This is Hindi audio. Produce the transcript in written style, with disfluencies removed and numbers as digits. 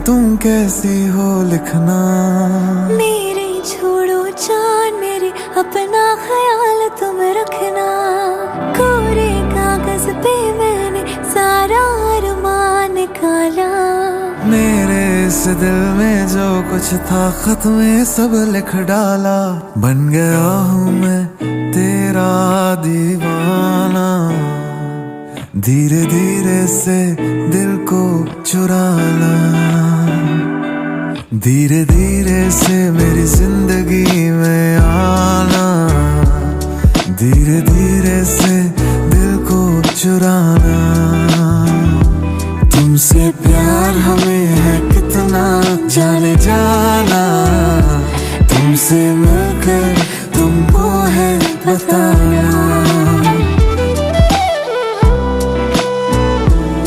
तुम कैसी हो लिखना। मेरे छोड़ो जान मेरे, अपना ख्याल तुम रखना। कोरे कागज पे मैंने सारा अरमान निकाला। मेरे इस दिल में जो कुछ था खत में सब लिख डाला। बन गया हूँ मैं तेरा दीवाना। धीरे धीरे से दिल को चुराना। धीरे धीरे से मेरी जिंदगी में आना। धीरे धीरे से दिल को चुराना। तुमसे प्यार हमें है कितना जाने जाना। तुमसे